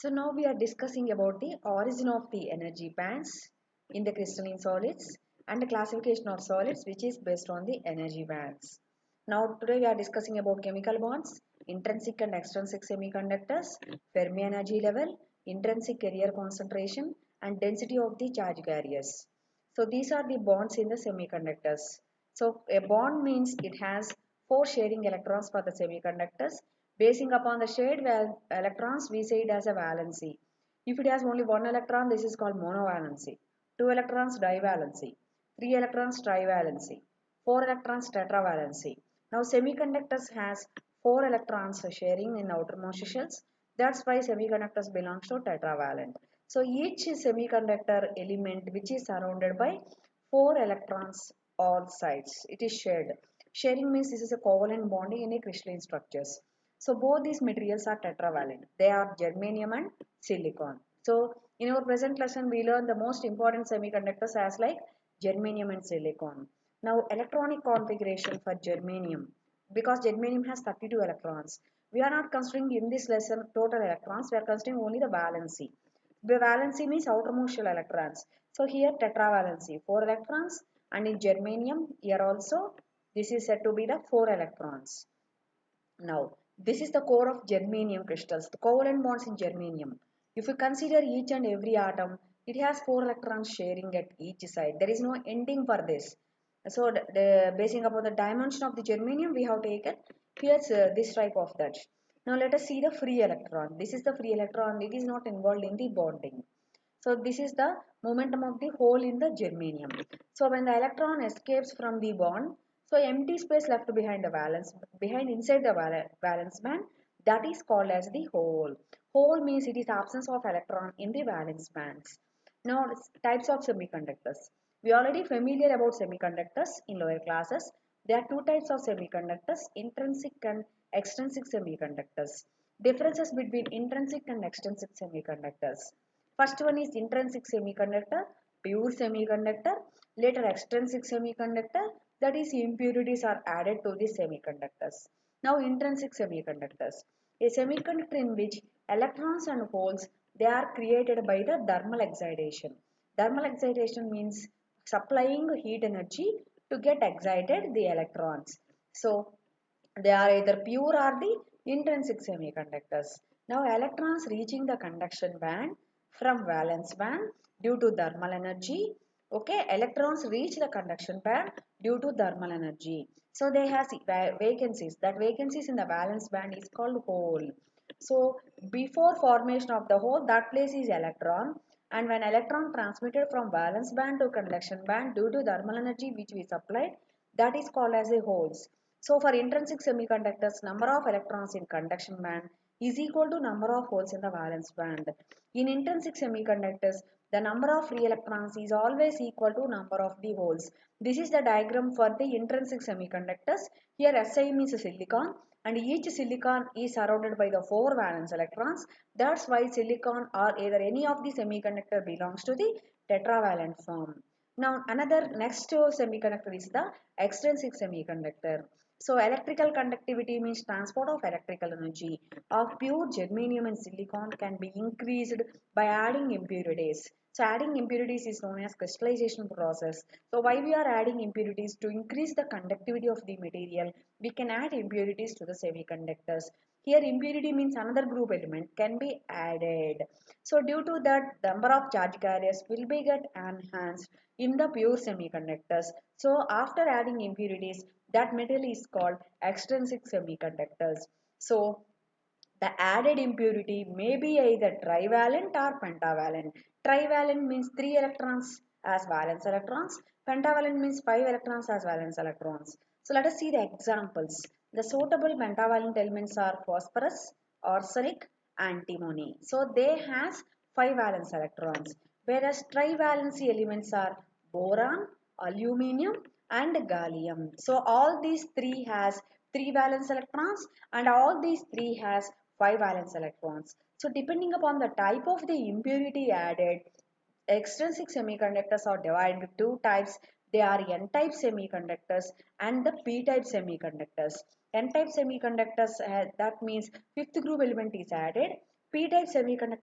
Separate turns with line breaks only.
So now we are discussing about the origin of the energy bands in the crystalline solids and the classification of solids which is based on the energy bands. Now today we are discussing about chemical bonds, intrinsic and extrinsic semiconductors, Fermi energy level, intrinsic carrier concentration and density of the charge carriers. So these are the bonds in the semiconductors. So a bond means it has four sharing electrons for the semiconductors. Basing upon the shared electrons, we say it as a valency. If it has only one electron, this is called monovalency. Two electrons, divalency. Three electrons, trivalency. Four electrons, tetravalency. Now, semiconductors has four electrons sharing in outermost shells. That's why semiconductors belongs to tetravalent. So, each semiconductor element which is surrounded by four electrons all sides. It is shared. Sharing means this is a covalent bonding in a crystalline structures. So both these materials are tetravalent. They are germanium and silicon. So in our present lesson, we learn the most important semiconductors as like germanium and silicon. Now electronic configuration for germanium, because germanium has 32 electrons. We are not considering in this lesson total electrons. We are considering only the valency. The valency means outermost shell electrons. So here tetravalency, 4 electrons, and in germanium here also this is said to be the 4 electrons. Now, this is the core of germanium crystals, the covalent bonds in germanium. If you consider each and every atom, it has 4 electrons sharing at each side. There is no ending for this. So, basing upon the dimension of the germanium, we have taken here's this type of that. Now, let us see the free electron. This is the free electron. It is not involved in the bonding. So, this is the momentum of the hole in the germanium. So, when the electron escapes from the bond, so empty space left behind the valence, behind inside the valence band, that is called as the hole. Hole means it is absence of electron in the valence bands. Now types of semiconductors. We are already familiar about semiconductors in lower classes. There are two types of semiconductors, intrinsic and extrinsic semiconductors. Differences between intrinsic and extrinsic semiconductors. First one is intrinsic semiconductor, pure semiconductor. Later extrinsic semiconductor, that is impurities are added to the semiconductors. Now intrinsic semiconductors. A semiconductor in which electrons and holes they are created by the thermal excitation. Thermal excitation means supplying heat energy to get excited the electrons. So they are either pure or the intrinsic semiconductors. Now electrons reaching the conduction band from valence band due to thermal energy. Okay, electrons reach the conduction band due to thermal energy. So they have vacancies. That vacancies in the valence band is called hole. So before formation of the hole, that place is electron. And when electron transmitted from valence band to conduction band due to thermal energy which we supplied, that is called as a holes. So for intrinsic semiconductors, number of electrons in conduction band is equal to number of holes in the valence band. In intrinsic semiconductors, the number of free electrons is always equal to number of the holes. This is the diagram for the intrinsic semiconductors. Here Si means silicon and each silicon is surrounded by the 4 valence electrons. That's why silicon or either any of the semiconductor belongs to the tetravalent form. Now another next semiconductor is the extrinsic semiconductor. So electrical conductivity means transport of electrical energy of pure germanium and silicon can be increased by adding impurities. So adding impurities is known as crystallization process. So why we are adding impurities? To increase the conductivity of the material, we can add impurities to the semiconductors. Here impurity means another group element can be added. So due to that, number of charge carriers will be get enhanced in the pure semiconductors. So after adding impurities, that material is called extrinsic semiconductors. So the added impurity may be either trivalent or pentavalent. Trivalent means 3 electrons as valence electrons. Pentavalent means 5 electrons as valence electrons. So let us see the examples. The suitable pentavalent elements are phosphorus, arsenic, antimony. So they has 5 valence electrons. Whereas trivalency elements are boron, aluminium and gallium. So all these three has 3 valence electrons and all these three has 5 valence electrons. So depending upon the type of the impurity added, extrinsic semiconductors are divided into two types. They are n-type semiconductors and the p-type semiconductors. N-type semiconductors, that means fifth group element is added. P-type semiconductor